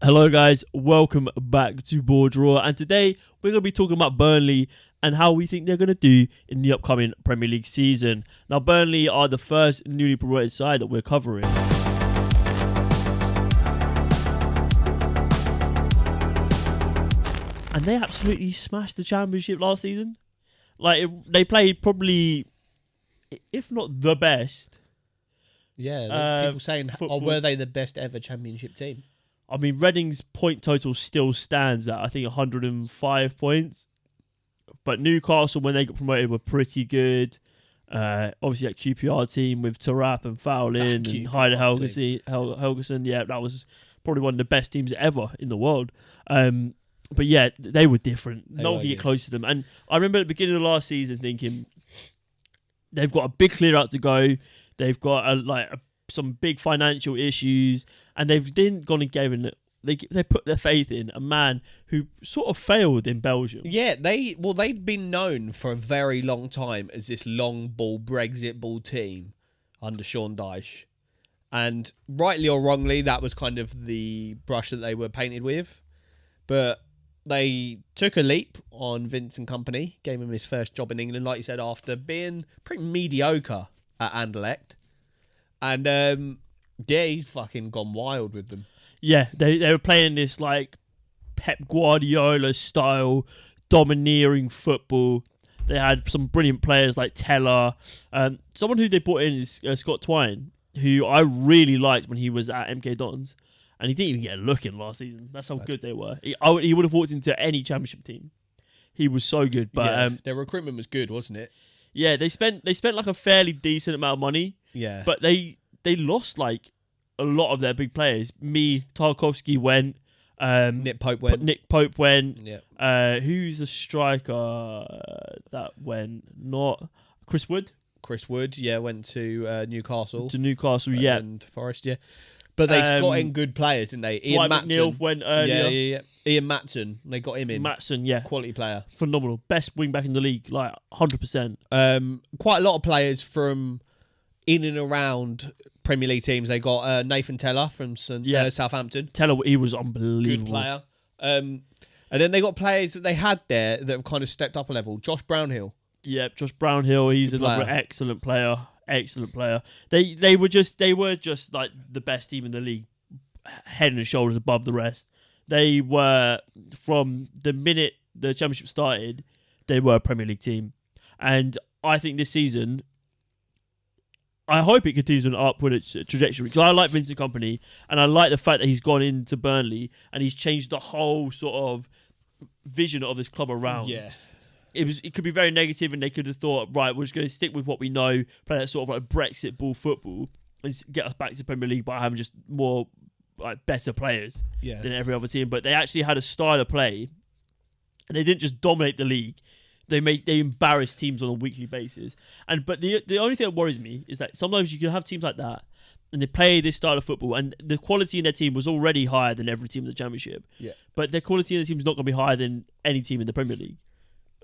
Hello guys, welcome back to BoreDraw, and today we're going to be talking about Burnley and how we think they're going to do in the upcoming Premier League season. Now Burnley are the first newly promoted side that we're covering. And they absolutely smashed the Championship last season. They played probably, if not the best. Yeah, there's people saying, were they the best ever Championship team? I mean, Reading's point total still stands at, I think, 105 points. But Newcastle, when they got promoted, were pretty good. Obviously, that QPR team with Tarap and Fowlin and Heider Helgeson. Yeah, that was probably one of the best teams ever in the world. But yeah, they were different. No one could get close to them. And I remember at the beginning of the last season thinking, they've got a big clear out to go. They've got some big financial issues, and they've then gone and given it. They put their faith in a man who sort of failed in Belgium. Yeah, they'd been known for a very long time as this long ball Brexit ball team under Sean Dyche, and rightly or wrongly, that was kind of the brush that they were painted with. But they took a leap on Vincent Kompany, gave him his first job in England, like you said, after being pretty mediocre at Anderlecht. And he's fucking gone wild with them. Yeah, they were playing this like Pep Guardiola style domineering football. They had some brilliant players like Teller. Someone who they brought in is Scott Twine, who I really liked when he was at MK Dons. And he didn't even get a look in last season. That's how good they were. He would have walked into any Championship team. He was so good. But their recruitment was good, wasn't it? Yeah, they spent like a fairly decent amount of money. Yeah. But they lost like a lot of their big players. Tarkovsky went. Nick Pope went. Yeah. Who's the striker that went? Not Chris Wood. Chris Wood, yeah, went to Newcastle. Yeah. And Forest, yeah. But they got in good players, didn't they? Ian McNeil went earlier. Yeah. Ian Matson, they got him in. Matson, yeah. Quality player. Phenomenal. Best wing back in the league, like 100%. Quite a lot of players from in and around Premier League teams. They got Nathan Teller from Southampton. Teller, he was unbelievable. Good player. And then they got players that they had there that have kind of stepped up a level. Josh Brownhill. Yeah, Josh Brownhill. He's another excellent player. Excellent player. They were just like the best team in the league, head and shoulders above the rest. They were, from the minute the Championship started, they were a Premier League team. And I think this season, I hope it continues on an upward trajectory, because I like Vincent Kompany, and I like the fact that he's gone into Burnley and he's changed the whole sort of vision of this club around. Yeah. It could be very negative, and they could have thought, right, we're just going to stick with what we know, play that sort of like Brexit ball football, and get us back to the Premier League by having just more like better players than every other team. But they actually had a style of play, and they didn't just dominate the league. They embarrassed teams on a weekly basis. But the only thing that worries me is that sometimes you can have teams like that, and they play this style of football, and the quality in their team was already higher than every team in the Championship. Yeah. But their quality in the team is not going to be higher than any team in the Premier League,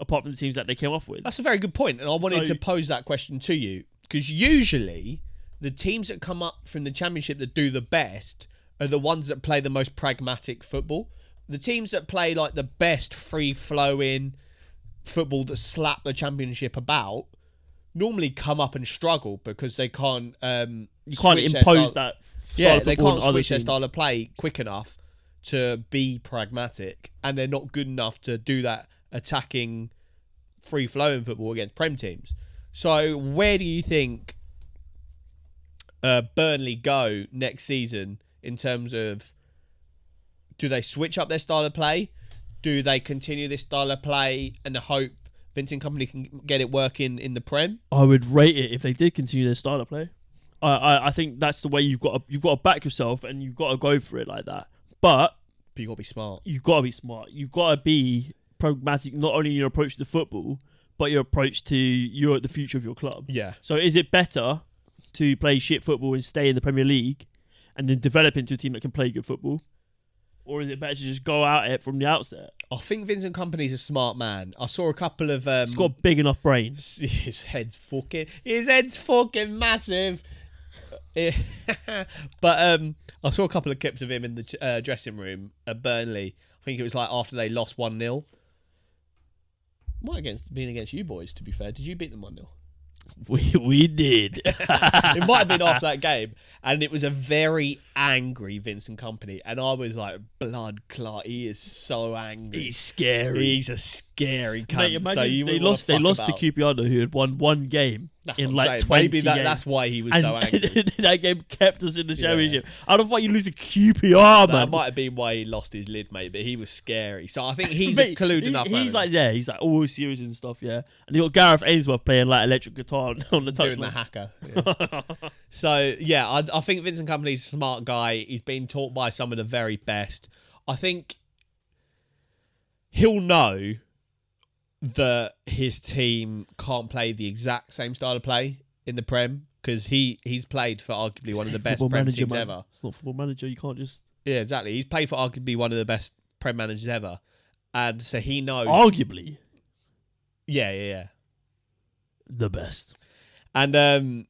apart from the teams that they came up with. That's a very good point, and I wanted to pose that question to you, because usually the teams that come up from the Championship that do the best are the ones that play the most pragmatic football. The teams that play like the best free-flowing football that slap the Championship about normally come up and struggle because they can't you can't impose that style of they football can't on switch their other style of play quick enough to be pragmatic, and they're not good enough to do that attacking free-flowing football against Prem teams. So where do you think Burnley go next season in terms of, do they switch up their style of play? Do they continue this style of play and hope Vincent Kompany can get it working in the Prem? I would rate it if they did continue their style of play. I think that's the way you've got to back yourself, and you've got to go for it like that. But you've got to be smart. You've got to be smart. You've got to be pragmatic, not only in your approach to football, but your approach to the future of your club. Yeah. So is it better to play shit football and stay in the Premier League and then develop into a team that can play good football? Or is it better to just go at it from the outset? I think Vincent Kompany's a smart man. I saw a couple of... He's got a big enough brain. His head's fucking massive. But I saw a couple of clips of him in the dressing room at Burnley. I think it was like after they lost 1-0. Might have been against you boys, to be fair. Did you beat them 1-0? We did. It might have been after that game, and it was a very angry Vincent Kompany, and I was like, blood clot. He is so angry. He's scary. He's a scary cunt. Mate, imagine so you they lost to QPR, who had won one game in like 20 Maybe games. that's why he was so angry. That game kept us in the championship. I don't think you lose to QPR, man. That might have been why he lost his lid, mate. But he was scary. So I think he's a clued enough. He's like all serious and stuff. Yeah, and you got Gareth Ainsworth playing like electric guitar on the touchline. Doing the hacker. Yeah. So yeah, I think Vincent Kompany's a smart guy. He's been taught by some of the very best. I think he'll know that his team can't play the exact same style of play in the Prem, because he's played for arguably one of the best Prem teams ever. It's not Football Manager. You can't just... Yeah, exactly. He's played for arguably one of the best Prem managers ever. And so he knows... Arguably? Yeah. The best. And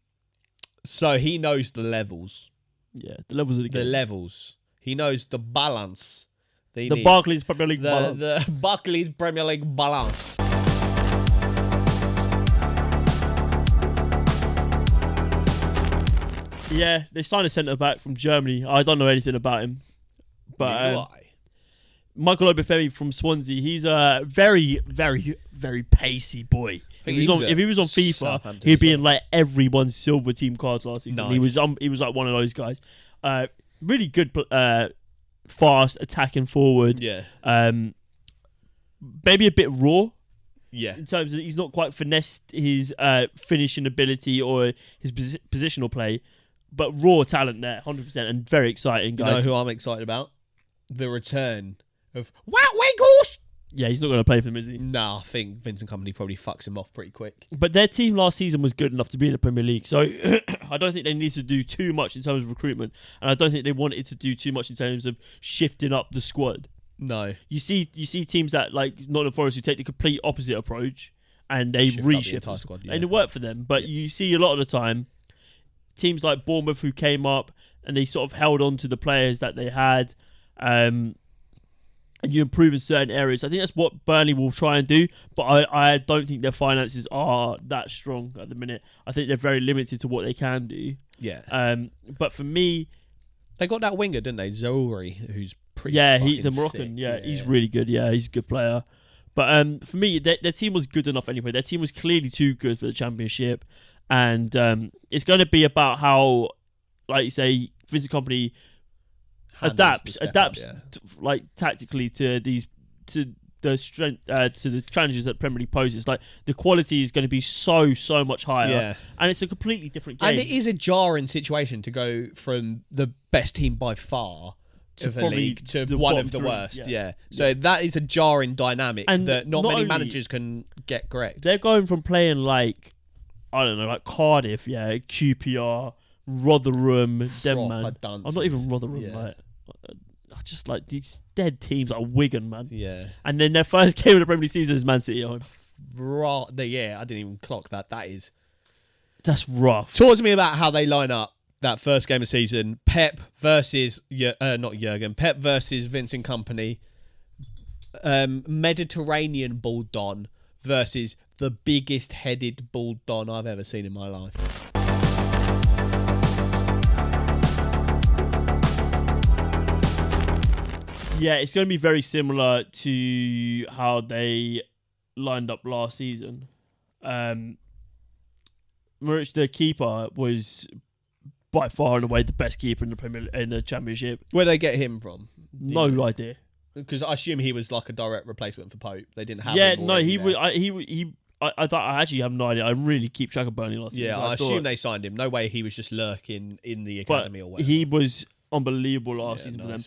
so he knows the levels. Yeah, the levels of the game. The levels. He knows the balance. The Barclays Premier League balance. The Barclays Premier League balance. Yeah, they signed a centre-back from Germany. I don't know anything about him. But Michael Obafemi from Swansea, he's a very, very, very pacey boy. If he was on FIFA, he'd be in like everyone's silver team cards last season. Nice. He was like one of those guys. Really good, fast, attacking forward. Yeah. Maybe a bit raw. Yeah. In terms of he's not quite finessed his finishing ability or his positional play, but raw talent there, 100%, and very exciting, guys. You know who I'm excited about? The return of Winkles. Yeah, he's not going to play for them, is he? No, I think Vincent Kompany probably fucks him off pretty quick. But their team last season was good enough to be in the Premier League, so I don't think they need to do too much in terms of recruitment, and I don't think they wanted to do too much in terms of shifting up the squad. No. You see teams that, like Nottingham Forest, who take the complete opposite approach, and they reshift the squad, and it worked for them. But you see a lot of the time, teams like Bournemouth who came up and they sort of held on to the players that they had, and you improve in certain areas. I think that's what Burnley will try and do, but I don't think their finances are that strong at the minute. I think they're very limited to what they can do. Yeah. But for me, they got that winger, didn't they? Zohri, who's pretty the Moroccan. Sick. He's really good. Yeah, he's a good player. But for me, their team was good enough anyway. Their team was clearly too good for the Championship, and it's going to be about how, like you say, Vincent Kompany adapts like tactically to the challenges that Premier League poses. Like the quality is going to be so much higher, and it's a completely different game. And it is a jarring situation to go from the best team by far of a league to one of the worst. Yeah. So that is a jarring dynamic that not many managers can get correct. They're going from playing like, I don't know, like Cardiff, QPR, Rotherham, man. I'm not even Rotherham, like. I just like these dead teams like Wigan, man. Yeah. And then their first game of the Premier League season is Man City on. Yeah, I didn't even clock that. That's rough. Talk to me about how they line up that first game of season. Pep versus Pep versus Vincent Kompany. Mediterranean ball don versus the biggest headed ball don I've ever seen in my life. Yeah, it's going to be very similar to how they lined up last season. Muric, the keeper, was by far and away the best keeper in the Championship. Where did they get him from? No idea. Because I assume he was like a direct replacement for Pope. They didn't have him. Yeah, no, he was. I actually have no idea. I really keep track of Burnley last season. Yeah, I assume they signed him. No way he was just lurking in the academy or whatever. He was unbelievable last season for them.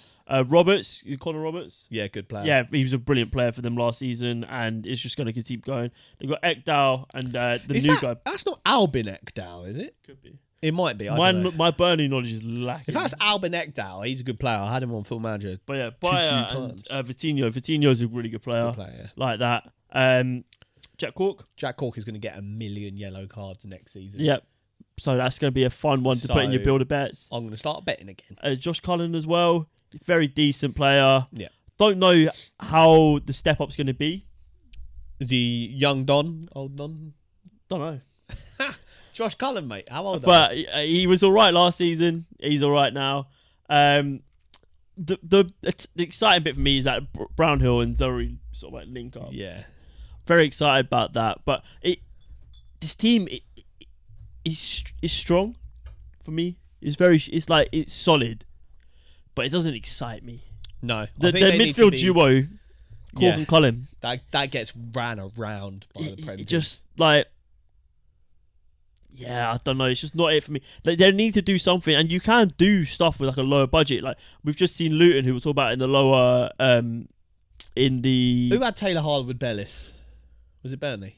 Roberts, Connor Roberts. Yeah, good player. Yeah, he was a brilliant player for them last season, and it's just going to keep going. They've got Ekdal and the guy. That's not Albin Ekdal, is it? Could be. It might be. I don't know. My Burnley knowledge is lacking. If that's Albin Ekdal, he's a good player. I had him on Football Manager. But yeah, Bayer and Vitinho. Vitinho's a really good player. Good player, yeah. Like that. Jack Cork. Jack Cork is going to get 1 million yellow cards next season. Yep. So that's going to be a fun one to put in your builder bets. I'm going to start betting again. Josh Cullen as well. Very decent player. Yeah. Don't know how the step up's going to be. Is he young Don? Old Don? Don't know. Josh Cullen, mate. How old are you? But he was all right last season. He's all right now. The exciting bit for me is that Brownhill and Zoe sort of like link up. Yeah. Very excited about that. But this team is strong for me. It's solid, but it doesn't excite me. No. The midfield duo, Cork and Cullen. That gets ran around by the Prem. Just like, I don't know. It's just not it for me. Like, they need to do something, and you can do stuff with like a lower budget. Like we've just seen Luton, who we'll talk about in the lower, in the. Who had Taylor Harwood Bellis? Was it Burnley?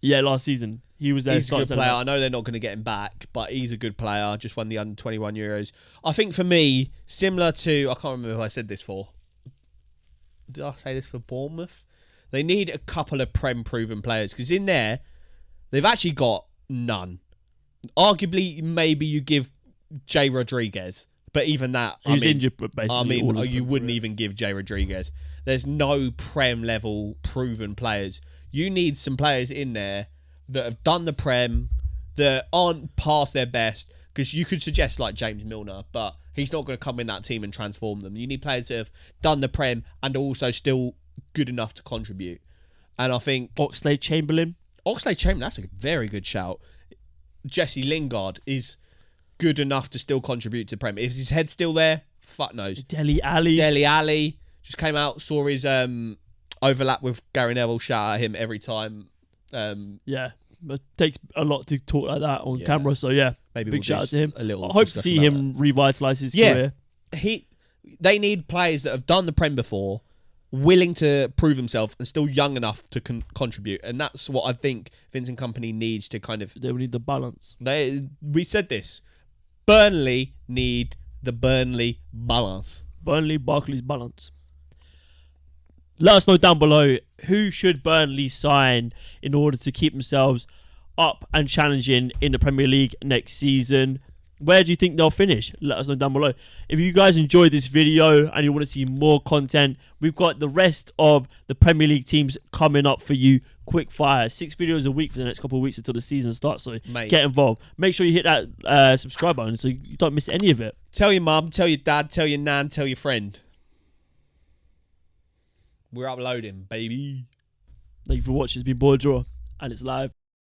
Yeah, last season he was there. He's a good player. I know they're not going to get him back, but he's a good player. Just won the under-21 Euros. I think for me, similar to I can't remember who I said this for. Did I say this for Bournemouth? They need a couple of Prem proven players because in there they've actually got none. Arguably, maybe you give Jay Rodriguez, but even that, he's injured. Basically, you wouldn't even give Jay Rodriguez. There's no Prem level proven players. You need some players in there that have done the Prem, that aren't past their best. Because you could suggest like James Milner, but he's not going to come in that team and transform them. You need players that have done the Prem and also still good enough to contribute. And I think Oxlade-Chamberlain, that's a very good shout. Jesse Lingard is good enough to still contribute to Prem. Is his head still there? Fuck knows. Dele Alli just came out, saw his overlap with Gary Neville. Shout at him every time. It takes a lot to talk like that on camera. So maybe big shout out to him. I hope to see him revitalise his career. They need players that have done the Prem before, willing to prove himself and still young enough to contribute. And that's what I think Vincent Kompany needs to kind of. They will need the balance. We said this. Burnley need the Burnley balance. Barclays balance. Let us know down below, who should Burnley sign in order to keep themselves up and challenging in the Premier League next season? Where do you think they'll finish? Let us know down below. If you guys enjoyed this video and you want to see more content, we've got the rest of the Premier League teams coming up for you. Quick fire. 6 videos a week for the next couple of weeks until the season starts. So get involved. Make sure you hit that subscribe button so you don't miss any of it. Tell your mum, tell your dad, tell your nan, tell your friend. We're uploading, baby. Thank you for watching. It's been BoreDraw, and it's live.